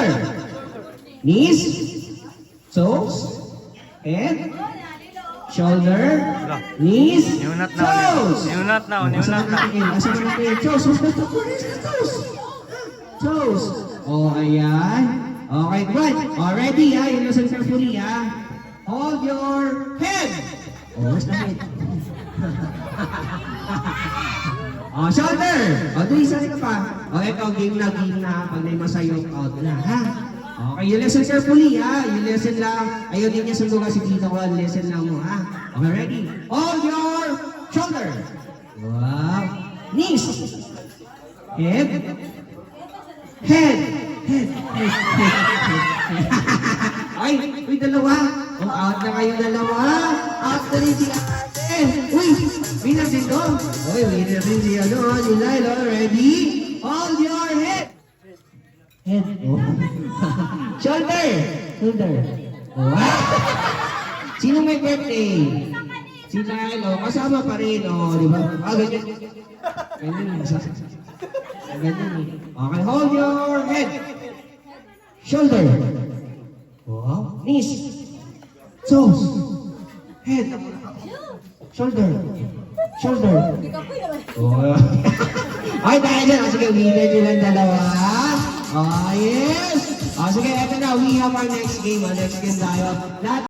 Shoulder. Knees. Toes. Head. Shoulder. Knees. Niunat na. Toes. Niunat na. Niunat na. Asa na kayo? Toes. Toes. Toes. Oh, ayan. Okay, good. Already, ha? You listen carefully, ha? Hold your head. Oh, where's the head? Oh, shoulder. Oh, doon isa ka pa. Oh, ito, game na. Pag may masayok, out na, ha? Okay, you listen carefully, ha? You listen lang. Ayaw din niya sundugan si Tito ko. Listen lang mo, ha? Okay, ready? Hold your shoulder. Wow. Knees. Head. Head. Ay, uy, dalawa. Oh, out na kayo dalawa. Out na rin si Ate. Uy, winner din doon. Uy, winner din si Lilo. Ready? Hold your head. Head. Oh. Shoulder. Wow. Sino may birthday? Si Lilo. Kasama pa rin. Oh, di ba? Ah, ganyan. Ganyan. Okay, hold your head. Shoulder. Wow. Knees. Toes. Head. Shoulder. Oh. Ay, dahil dyan. Sige, winner nyo lang dalawa. Oh, yes. Oh, sige, eto na. We have our next game. Next game tayo.